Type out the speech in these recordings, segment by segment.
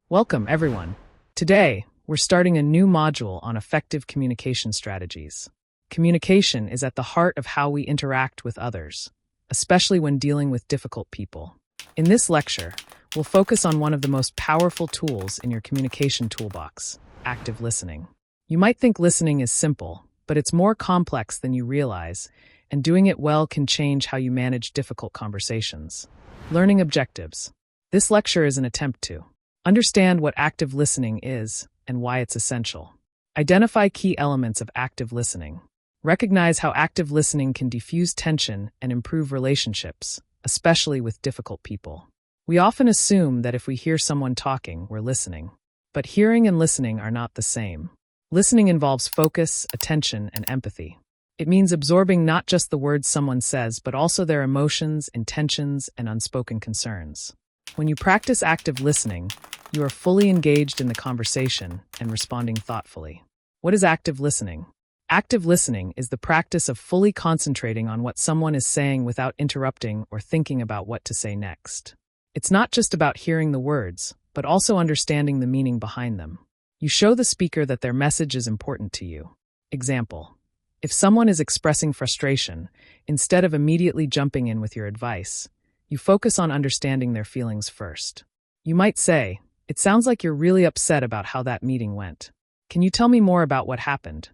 Welcome, everyone. Today, we're starting a new module on effective communication strategies. Communication is at the heart of how we interact with others, especially when dealing with difficult people. In this lecture, we'll focus on one of the most powerful tools in your communication toolbox, active listening. You might think listening is simple, but it's more complex than you realize, and doing it well can change how you manage difficult conversations. Learning objectives. This lecture is an attempt to understand what active listening is and why it's essential. Identify key elements of active listening. Recognize how active listening can diffuse tension and improve relationships, especially with difficult people. We often assume that if we hear someone talking, we're listening. But hearing and listening are not the same. Listening involves focus, attention, and empathy. It means absorbing not just the words someone says, but also their emotions, intentions, and unspoken concerns. When you practice active listening, you are fully engaged in the conversation and responding thoughtfully. What is active listening? Active listening is the practice of fully concentrating on what someone is saying without interrupting or thinking about what to say next. It's not just about hearing the words, but also understanding the meaning behind them. You show the speaker that their message is important to you. Example: if someone is expressing frustration, instead of immediately jumping in with your advice, you focus on understanding their feelings first. You might say, "It sounds like you're really upset about how that meeting went. Can you tell me more about what happened?"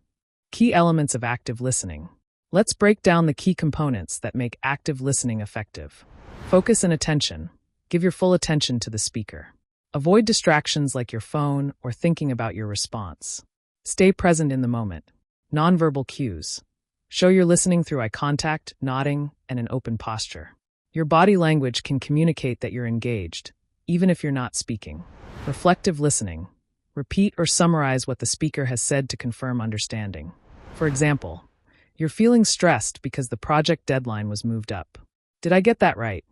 Key elements of active listening. Let's break down the key components that make active listening effective. Focus and attention. Give your full attention to the speaker. Avoid distractions like your phone or thinking about your response. Stay present in the moment. Nonverbal cues. Show you're listening through eye contact, nodding, and an open posture. Your body language can communicate that you're engaged, even if you're not speaking. Reflective listening. Repeat or summarize what the speaker has said to confirm understanding. For example, you're feeling stressed because the project deadline was moved up. Did I get that right?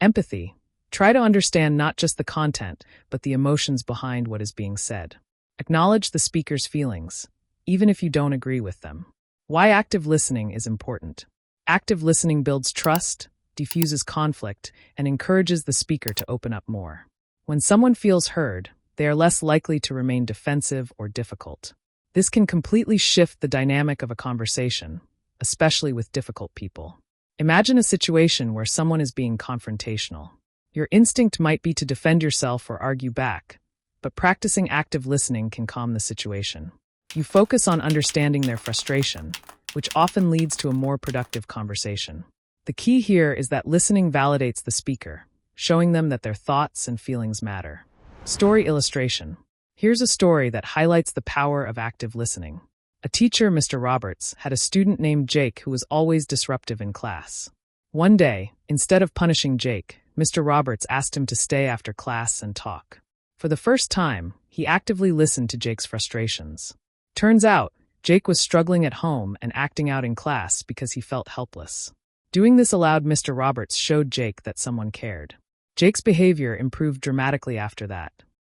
Empathy. Try to understand not just the content, but the emotions behind what is being said. Acknowledge the speaker's feelings, even if you don't agree with them. Why active listening is important. Active listening builds trust, diffuses conflict, and encourages the speaker to open up more. When someone feels heard, they are less likely to remain defensive or difficult. This can completely shift the dynamic of a conversation, especially with difficult people. Imagine a situation where someone is being confrontational. Your instinct might be to defend yourself or argue back, but practicing active listening can calm the situation. You focus on understanding their frustration, which often leads to a more productive conversation. The key here is that listening validates the speaker, showing them that their thoughts and feelings matter. Story illustration. Here's a story that highlights the power of active listening. A teacher, Mr. Roberts, had a student named Jake who was always disruptive in class. One day, instead of punishing Jake, Mr. Roberts asked him to stay after class and talk. For the first time, he actively listened to Jake's frustrations. Turns out, Jake was struggling at home and acting out in class because he felt helpless. Doing this allowed Mr. Roberts showed Jake that someone cared. Jake's behavior improved dramatically after that.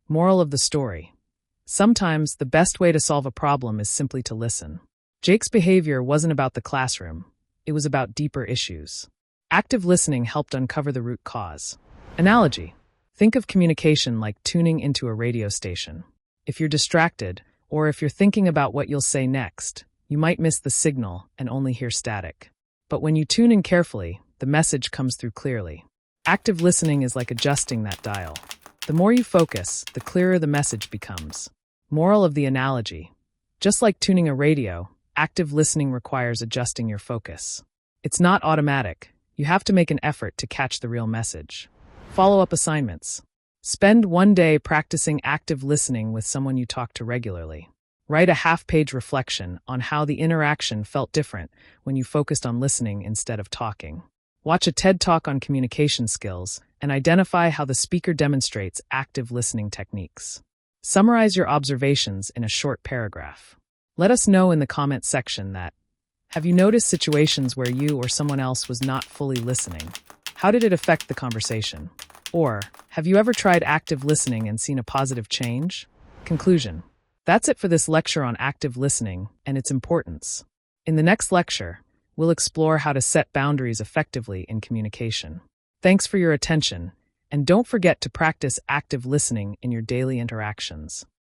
Moral of the story. Sometimes the best way to solve a problem is simply to listen. Jake's behavior wasn't about the classroom. It was about deeper issues. Active listening helped uncover the root cause. Analogy. Think of communication like tuning into a radio station. If you're distracted, or if you're thinking about what you'll say next, you might miss the signal and only hear static. But when you tune in carefully, the message comes through clearly. Active listening is like adjusting that dial. The more you focus, the clearer the message becomes. Moral of the analogy. Just like tuning a radio, active listening requires adjusting your focus. It's not automatic. You have to make an effort to catch the real message. Follow-up assignments. Spend one day practicing active listening with someone you talk to regularly. Write a half-page reflection on how the interaction felt different when you focused on listening instead of talking. Watch a TED Talk on communication skills and identify how the speaker demonstrates active listening techniques. Summarize your observations in a short paragraph. Let us know in the comment section that, have you noticed situations where you or someone else was not fully listening? How did it affect the conversation? Or, have you ever tried active listening and seen a positive change? Conclusion. That's it for this lecture on active listening and its importance. In the next lecture, we'll explore how to set boundaries effectively in communication. Thanks for your attention, And don't forget to practice active listening in your daily interactions.